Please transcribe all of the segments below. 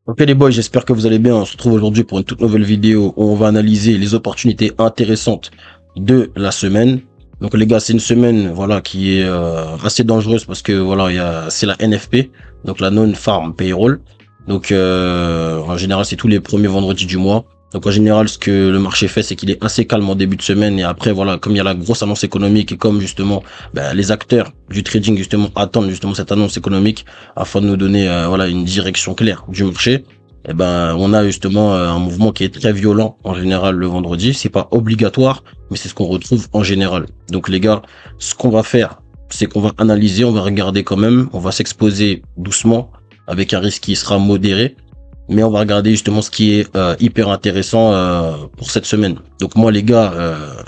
Ok les boys, j'espère que vous allez bien. On se retrouve aujourd'hui pour une toute nouvelle vidéo où on va analyser les opportunités intéressantes de la semaine. Donc les gars, c'est une semaine voilà qui est assez dangereuse parce que voilà, c'est la NFP, donc la non-farm payroll. Donc en général, c'est tous les premiers vendredis du mois. Donc en général, ce que le marché fait, c'est qu'il est assez calme en début de semaine et après voilà, comme il y a la grosse annonce économique et comme justement les acteurs du trading justement attendent justement cette annonce économique afin de nous donner voilà une direction claire du marché. Eh ben, on a justement un mouvement qui est très violent en général le vendredi. C'est pas obligatoire, mais c'est ce qu'on retrouve en général. Donc les gars, ce qu'on va faire, c'est qu'on va analyser, on va regarder quand même, on va s'exposer doucement avec un risque qui sera modéré, mais on va regarder justement ce qui est hyper intéressant pour cette semaine. Donc moi les gars,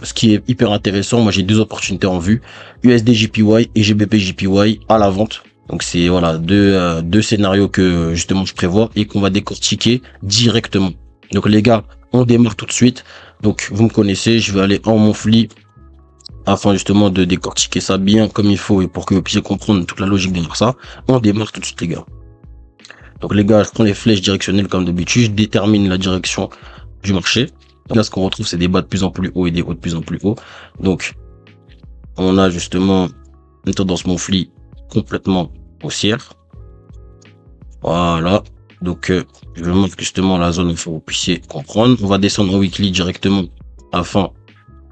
ce qui est hyper intéressant, moi j'ai deux opportunités en vue, USD JPY et GBP JPY à la vente. Donc c'est voilà deux scénarios que justement je prévois et qu'on va décortiquer directement. Donc les gars, on démarre tout de suite. Donc vous me connaissez, je vais aller en Monthly afin justement de décortiquer ça bien comme il faut et pour que vous puissiez comprendre toute la logique derrière ça. On démarre tout de suite les gars. Donc les gars, je prends les flèches directionnelles comme d'habitude, je détermine la direction du marché. Là, ce qu'on retrouve, c'est des bas de plus en plus haut et des hauts de plus en plus haut. Donc on a justement une tendance Monthly complètement haussière. Voilà. Donc, je montre justement la zone, il faut que vous puissiez comprendre. On va descendre en weekly directement afin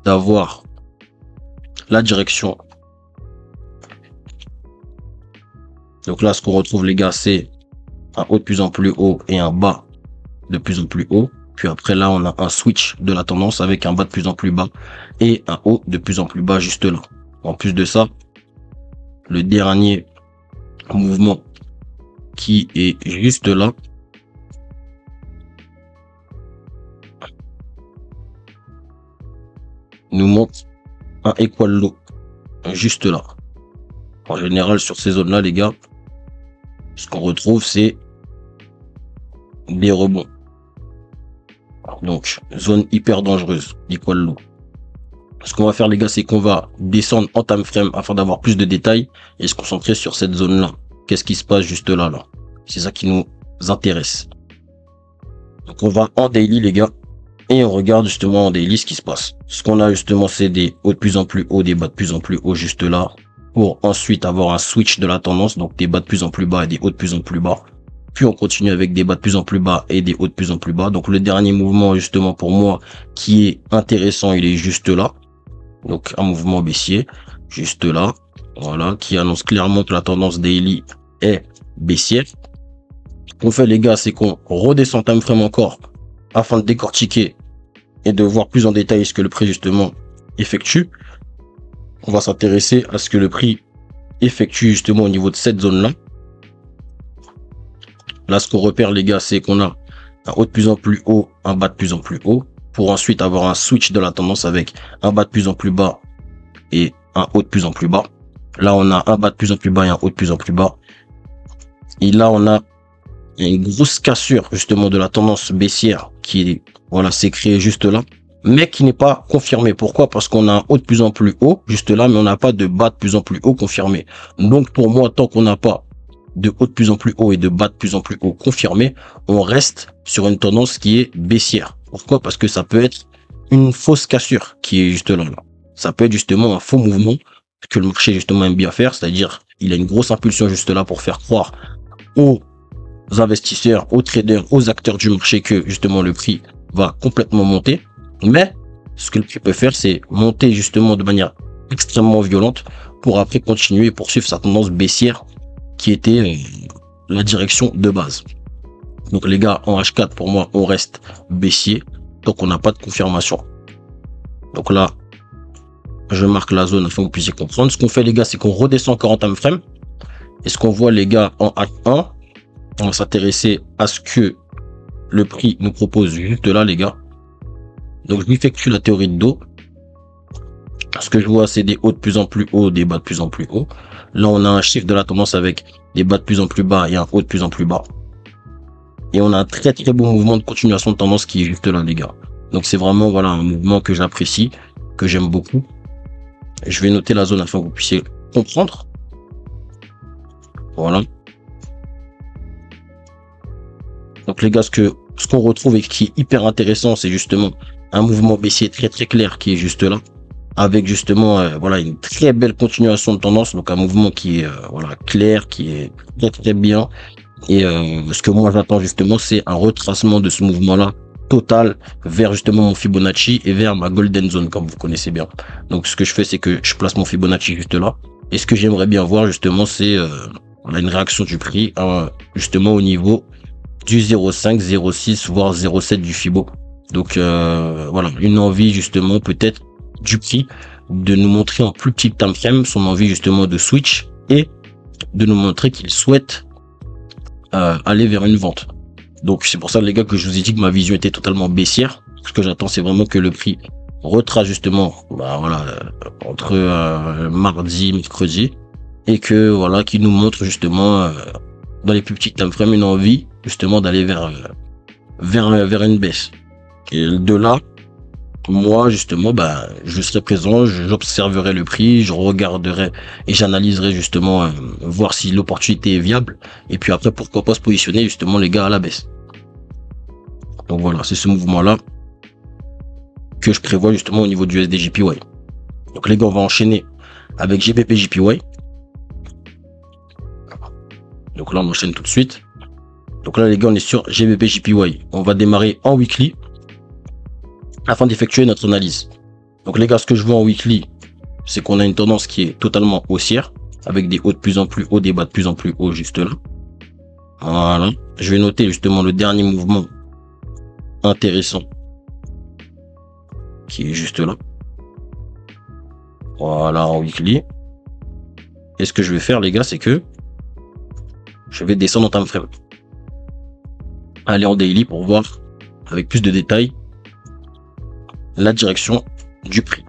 d'avoir la direction. Donc là, ce qu'on retrouve, les gars, c'est un haut de plus en plus haut et un bas de plus en plus haut. Puis après, là, on a un switch de la tendance avec un bas de plus en plus bas et un haut de plus en plus bas juste là. En plus de ça, le dernier mouvement qui est juste là, nous montre un equal low juste là. En général, sur ces zones là les gars, ce qu'on retrouve, c'est des rebonds. Donc zone hyper dangereuse, equal low. Ce qu'on va faire les gars, c'est qu'on va descendre en time frame afin d'avoir plus de détails et se concentrer sur cette zone là. Qu'est-ce qui se passe juste là c'est ça qui nous intéresse. Donc on va en daily les gars et on regarde justement en daily ce qui se passe. Ce qu'on a justement, c'est des hauts de plus en plus haut, des bas de plus en plus haut juste là, pour ensuite avoir un switch de la tendance, donc des bas de plus en plus bas et des hauts de plus en plus bas. Puis on continue avec des bas de plus en plus bas et des hauts de plus en plus bas. Donc le dernier mouvement justement pour moi qui est intéressant, il est juste là. Donc un mouvement baissier juste là, voilà, qui annonce clairement que la tendance daily est baissière. Ce qu'on fait les gars, c'est qu'on redescend time frame encore afin de décortiquer et de voir plus en détail ce que le prix justement effectue. On va s'intéresser à ce que le prix effectue justement au niveau de cette zone là. Là, ce qu'on repère les gars, c'est qu'on a un haut de plus en plus haut, un bas de plus en plus haut, pour ensuite avoir un switch de la tendance avec un bas de plus en plus bas et un haut de plus en plus bas. Là, on a un bas de plus en plus bas et un haut de plus en plus bas. Et là, on a une grosse cassure justement de la tendance baissière qui voilà s'est créée juste là, mais qui n'est pas confirmée. Pourquoi? Parce qu'on a un haut de plus en plus haut juste là, mais on n'a pas de bas de plus en plus haut confirmé. Donc pour moi, tant qu'on n'a pas de haut de plus en plus haut et de bas de plus en plus haut confirmé, on reste sur une tendance qui est baissière. Pourquoi? Parce que ça peut être une fausse cassure qui est juste là. Ça peut être justement un faux mouvement que le marché justement aime bien faire, c'est-à-dire il a une grosse impulsion juste là pour faire croire aux investisseurs, aux traders, aux acteurs du marché que justement le prix va complètement monter. Mais ce que le prix peut faire, c'est monter justement de manière extrêmement violente pour après continuer et poursuivre sa tendance baissière qui était la direction de base. Donc les gars, en H4 pour moi, on reste baissier tant qu'on n'a pas de confirmation. Donc là, je marque la zone afin que vous puissiez comprendre. Ce qu'on fait les gars, c'est qu'on redescend encore en time frame. Et ce qu'on voit les gars en H1, on va s'intéresser à ce que le prix nous propose juste là les gars. Donc je effectue la théorie de dos. Ce que je vois, c'est des hauts de plus en plus haut, des bas de plus en plus haut. Là on a un chiffre de la tendance avec des bas de plus en plus bas et un haut de plus en plus bas. Et on a un très très bon mouvement de continuation de tendance qui est juste là les gars. Donc c'est vraiment voilà un mouvement que j'apprécie, que j'aime beaucoup. Je vais noter la zone afin que vous puissiez comprendre. Voilà. Donc les gars, ce qu'on retrouve et qui est hyper intéressant, c'est justement un mouvement baissier très très clair qui est juste là, avec justement voilà une très belle continuation de tendance, donc un mouvement qui est voilà clair, qui est très très bien. Et ce que moi j'attends justement, c'est un retracement de ce mouvement-là total vers justement mon Fibonacci et vers ma golden zone, comme vous connaissez bien. Donc ce que je fais, c'est que je place mon Fibonacci juste là. Et ce que j'aimerais bien voir justement, c'est voilà, une réaction du prix justement au niveau du 0,5, 0,6 voire 0,7 du Fibo. Donc voilà, une envie justement peut-être du prix de nous montrer en plus petit time frame son envie justement de switch et de nous montrer qu'il souhaite aller vers une vente. Donc c'est pour ça les gars que je vous ai dit que ma vision était totalement baissière. Ce que j'attends, c'est vraiment que le prix retrace justement voilà entre mardi, mercredi, et que voilà qu'il nous montre justement dans les plus petits time frames une envie justement d'aller vers une baisse. Et de là, moi justement je serai présent, j'observerai le prix, je regarderai et j'analyserai justement voir si l'opportunité est viable, et puis après pourquoi pas se positionner justement les gars à la baisse. Donc voilà, c'est ce mouvement là que je prévois justement au niveau du USD/JPY. Donc les gars, on va enchaîner avec GBP/JPY. Donc là on enchaîne tout de suite. Donc là les gars, on est sur GBP/JPY. On va démarrer en weekly afin d'effectuer notre analyse. Donc les gars, ce que je vois en weekly, c'est qu'on a une tendance qui est totalement haussière, avec des hauts de plus en plus hauts, des bas de plus en plus hauts juste là. Voilà. Je vais noter justement le dernier mouvement intéressant qui est juste là. Voilà, en weekly. Et ce que je vais faire les gars, c'est que je vais descendre en time frame, aller en daily pour voir avec plus de détails la direction du prix.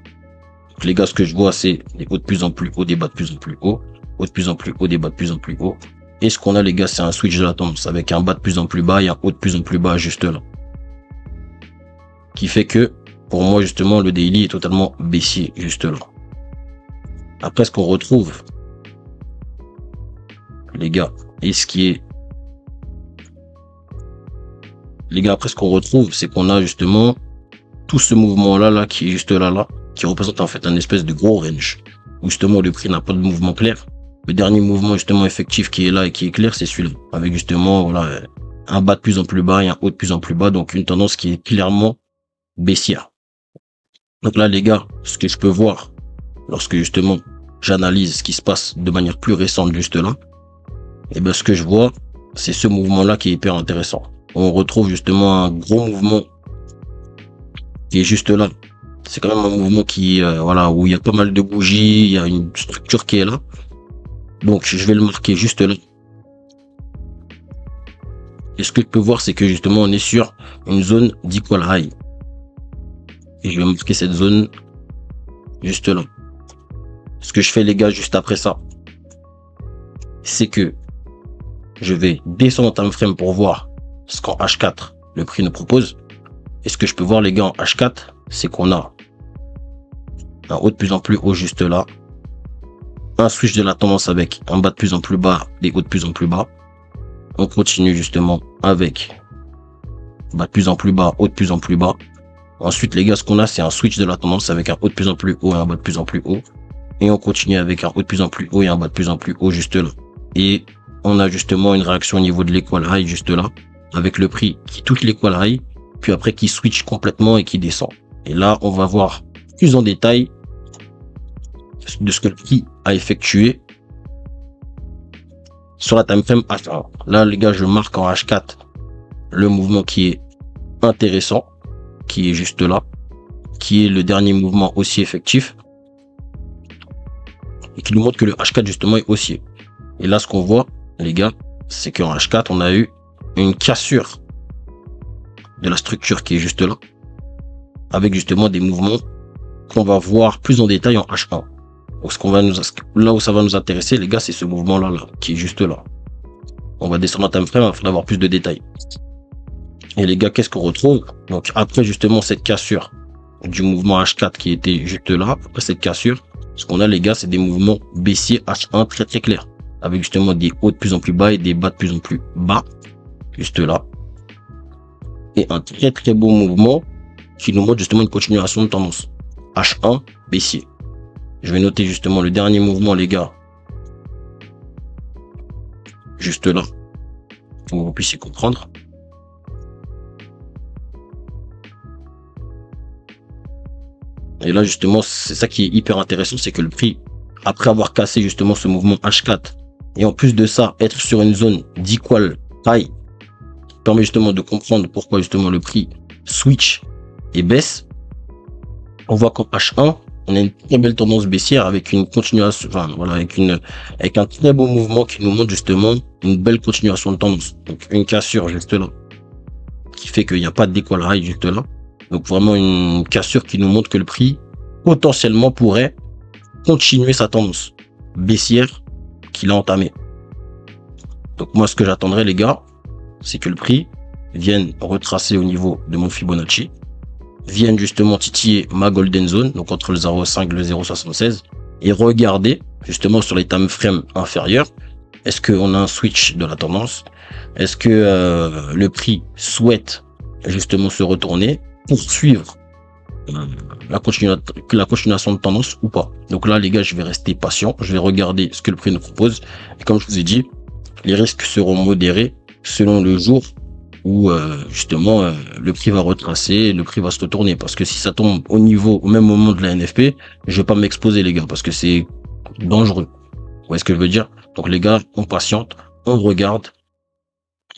Donc les gars, ce que je vois, c'est des hauts de plus en plus hauts, des bas de plus en plus hauts, hauts de plus en plus hauts, des bas de plus en plus hauts. Et ce qu'on a les gars, c'est un switch de la tendance avec un bas de plus en plus bas et un haut de plus en plus bas juste là. Qui fait que pour moi justement le daily est totalement baissier juste là. Après ce qu'on retrouve les gars, et ce qui est les gars, après ce qu'on retrouve, c'est qu'on a justement tout ce mouvement là qui est juste là qui représente en fait un espèce de gros range où justement le prix n'a pas de mouvement clair. Le dernier mouvement justement effectif qui est là et qui est clair, c'est celui-là, avec justement voilà un bas de plus en plus bas et un haut de plus en plus bas, donc une tendance qui est clairement baissière. Donc là les gars, ce que je peux voir lorsque justement j'analyse ce qui se passe de manière plus récente juste là, et ben ce que je vois, c'est ce mouvement là qui est hyper intéressant. On retrouve justement un gros mouvement qui est juste là. C'est quand même un mouvement qui voilà, où il y a pas mal de bougies, il y a une structure qui est là. Donc je vais le marquer juste là. Et ce que je peux voir, c'est que justement on est sur une zone d'equal high. Et je vais marquer cette zone juste là. Ce que je fais les gars juste après ça, c'est que je vais descendre en time frame pour voir ce qu'en H4 le prix nous propose. Et ce que je peux voir les gars en H4, c'est qu'on a un haut de plus en plus haut juste là, un switch de la tendance avec un bas de plus en plus bas, des hauts de plus en plus bas. On continue justement avec bas de plus en plus bas, haut de plus en plus bas. Ensuite les gars, ce qu'on a, c'est un switch de la tendance avec un haut de plus en plus haut et un bas de plus en plus haut. Et on continue avec un haut de plus en plus haut et un bas de plus en plus haut juste là. Et on a justement une réaction au niveau de l'equal high juste là, avec le prix qui touche l'equal high, puis après qui switch complètement et qui descend. Et là, on va voir plus en détail de ce que le prix a effectué sur la time frame H1. Là, les gars, je marque en H4 le mouvement qui est intéressant, qui est juste là, qui est le dernier mouvement haussier effectif, et qui nous montre que le H4 justement est haussier. Et là, ce qu'on voit, les gars, c'est qu'en H4, on a eu une cassure de la structure qui est juste là, avec justement des mouvements qu'on va voir plus en détail en H1. Donc, là où ça va nous intéresser, les gars, c'est ce mouvement-là, qui est juste là. On va descendre en time frame afin d'avoir plus de détails. Et les gars, qu'est-ce qu'on retrouve? Donc, après justement cette cassure du mouvement H4 qui était juste là, après cette cassure, ce qu'on a, les gars, c'est des mouvements baissiers H1 très très clairs, avec justement des hauts de plus en plus bas et des bas de plus en plus bas, juste là. et un très beau mouvement qui nous montre justement une continuation de tendance. H1 baissier. Je vais noter justement le dernier mouvement, les gars. Juste là, pour que vous puissiez comprendre. Et là, justement, c'est ça qui est hyper intéressant, c'est que le prix, après avoir cassé justement ce mouvement H4, et en plus de ça, être sur une zone d'equal high, permet justement de comprendre pourquoi justement le prix switch et baisse. On voit qu'en H1, on a une très belle tendance baissière avec une continuation, enfin voilà, avec un très beau mouvement qui nous montre justement une belle continuation de tendance. Donc une cassure juste là, qui fait qu'il n'y a pas de d'équal high juste là. Donc vraiment une cassure qui nous montre que le prix potentiellement pourrait continuer sa tendance baissière qu'il a entamée. Donc moi ce que j'attendrais les gars, c'est que le prix vienne retracer au niveau de mon Fibonacci, vienne justement titiller ma golden zone, donc entre le 0,5 et le 0,76, et regarder justement sur les time frames inférieurs, est-ce qu'on a un switch de la tendance, est-ce que le prix souhaite justement se retourner, poursuivre la continuation de tendance ou pas. Donc là les gars, je vais rester patient, je vais regarder ce que le prix nous propose, et comme je vous ai dit, les risques seront modérés selon le jour où justement le prix va retracer, le prix va se retourner, parce que si ça tombe au même moment de la NFP, je vais pas m'exposer les gars, parce que c'est dangereux. Vous voyez ce que je veux dire? Donc les gars, on patiente, on regarde,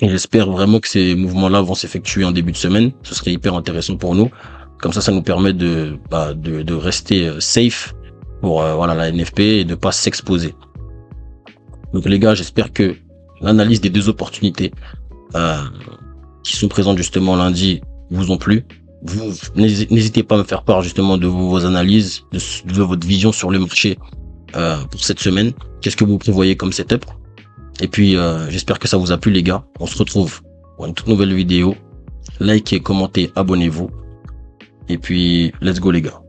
et j'espère vraiment que ces mouvements-là vont s'effectuer en début de semaine. Ce serait hyper intéressant pour nous. Comme ça nous permet de rester safe pour voilà la NFP et de pas s'exposer. Donc les gars, j'espère que l'analyse des deux opportunités qui sont présentes justement lundi vous ont plu. Vous n'hésitez pas à me faire part justement de vos analyses, de votre vision sur le marché pour cette semaine. Qu'est-ce que vous prévoyez comme setup? Et puis j'espère que ça vous a plu les gars. On se retrouve pour une toute nouvelle vidéo. Likez, commentez, abonnez-vous. Et puis let's go les gars.